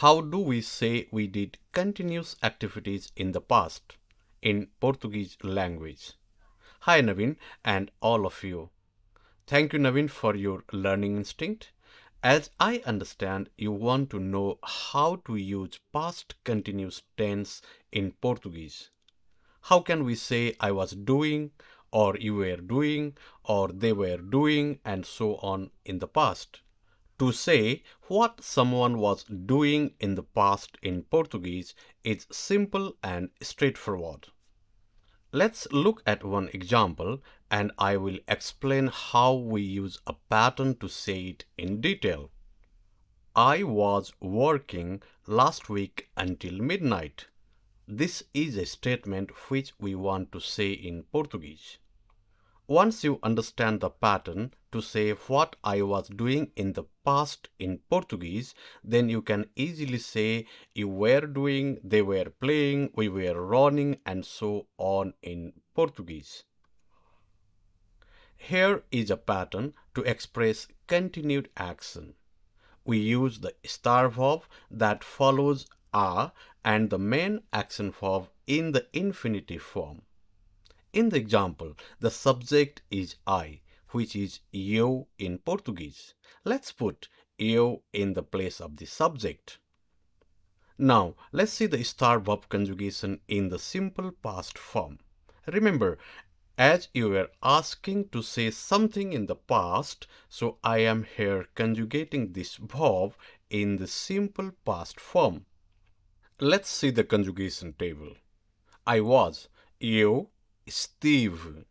How do we say we did continuous activities in the past in Portuguese language? Hi Naveen and all of you. Thank you Naveen for your learning instinct. As I understand, you want to know how to use past continuous tense in Portuguese. How can we say I was doing, or you were doing, or they were doing, and so on in the past? To say what someone was doing in the past in Portuguese is simple and straightforward. Let's look at one example and I will explain how we use a pattern to say it in detail. I was working last week until midnight. This is a statement which we want to say in Portuguese. Once you understand the pattern to say what I was doing in the past in Portuguese, then you can easily say you were doing, they were playing, we were running, and so on in Portuguese. Here is a pattern to express continued action. We use the estar verb that follows a and the main action verb in the infinitive form. In the example, the subject is I, which is eu in Portuguese. Let's put eu in the place of the subject. Now, let's see the star verb conjugation in the simple past form. Remember, as you were asking to say something in the past, so I am here conjugating this verb in the simple past form. Let's see the conjugation table. I was, eu estive.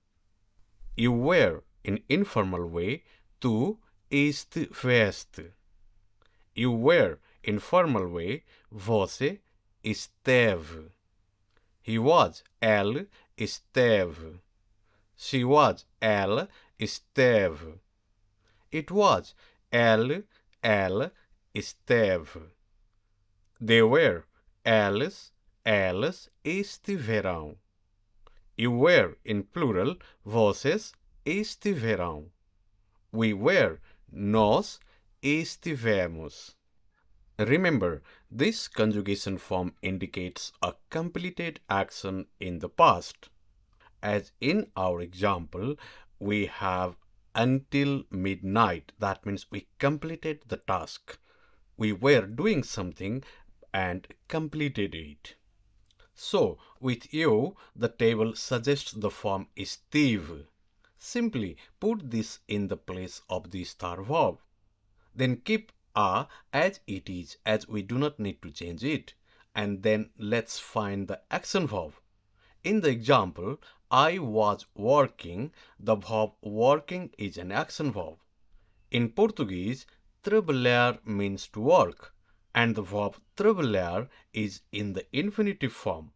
You were in informal way, tu estiveste. You were in formal way, você esteve. He was, ele esteve. She was, ela esteve. It was, ela esteve. They were, elas estiverão. You were in plural, vocês estiverão. We were, nós estivemos. Remember, this conjugation form indicates a completed action in the past. As in our example, we have until midnight. That means we completed the task. We were doing something and completed it. So, with you, the table suggests the form estive. Simply put this in the place of the star verb. Then keep a as it is, as we do not need to change it. And then let's find the action verb. In the example, I was working, the verb working is an action verb. In Portuguese, trabalhar means to work, and the verb trabalhar is in the infinitive form.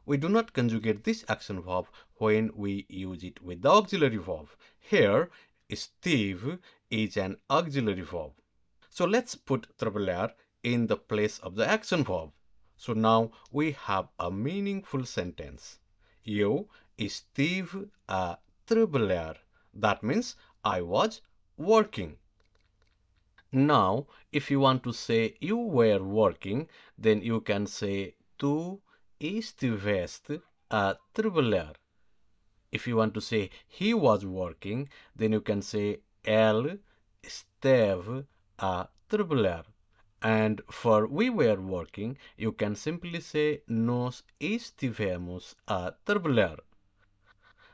We do not conjugate this action verb when we use it with the auxiliary verb. Here, estive is an auxiliary verb. So let's put trabalhar in the place of the action verb. So now we have a meaningful sentence. Eu estive a trabalhar. That means I was working. Now, if you want to say you were working, then you can say tu estiveste a trabalhar. If you want to say he was working, then you can say ele esteve a trabalhar. And for we were working, you can simply say nós estivemos a trabalhar.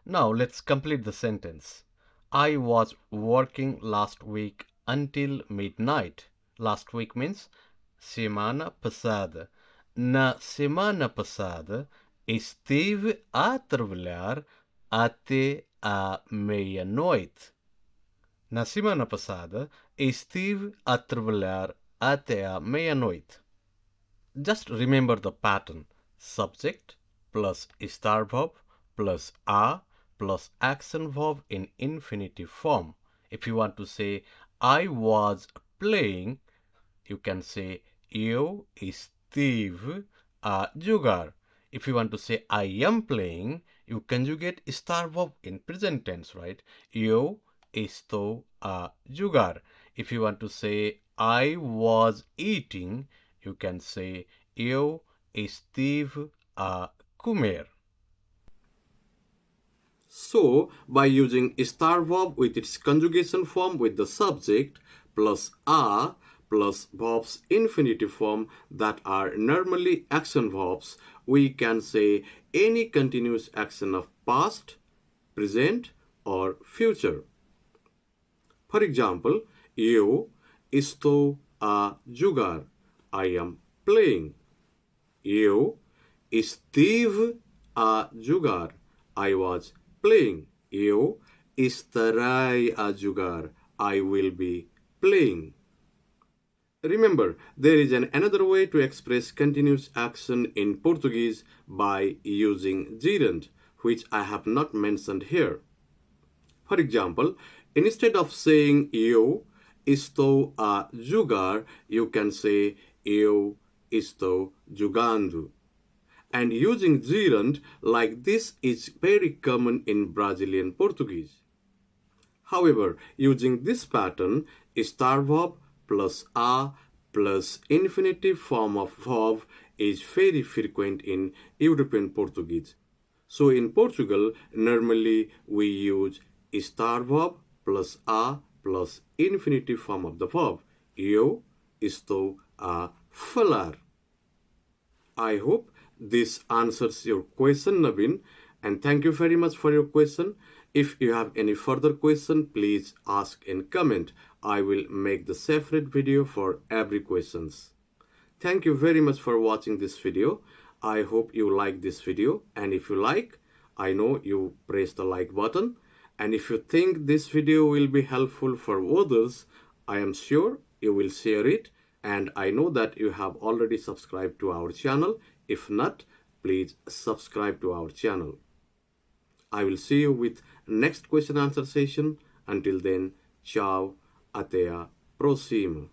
Now let's complete the sentence. I was working last week until midnight. Last week means semana passada. Na semana passada, estive a trabalhar até à meia-noite. Na semana passada, estive a trabalhar até à meia-noite. Just remember the pattern. Subject plus star verb plus a plus action verb in infinitive form. If you want to say I was playing, you can say eu estive a jogar. If you want to say I am playing, you conjugate star verb in present tense, right? Eu estou a jogar. If you want to say I was eating, you can say eu estive a comer. So, by using star verb with its conjugation form with the subject plus a plus verbs infinitive form that are normally action verbs, we can say any continuous action of past, present, or future. For example, eu estou a jogar. I am playing. Eu estive a jogar. I was playing. Eu estarei a jogar. I will be playing. Remember, there is another way to express continuous action in Portuguese by using gerund, which I have not mentioned here. For example, instead of saying eu estou a jogar, you can say eu estou jogando. And using gerund like this is very common in Brazilian Portuguese. However, using this pattern, star verb plus a plus infinitive form of verb is very frequent in European Portuguese. So in Portugal, normally we use star verb plus a plus infinitive form of the verb. Eu estou a falar. I hope this answers your question, Naveen, and thank you very much for your question. If you have any further question, please ask in comment. I will make the separate video for every questions. Thank you very much for watching this video. I hope you like this video, and if you like, I know you press the like button, and if you think this video will be helpful for others, I am sure you will share it, and I know that you have already subscribed to our channel. If not, please subscribe to our channel. I will see you with next question answer session. Until then, ciao, até a próxima.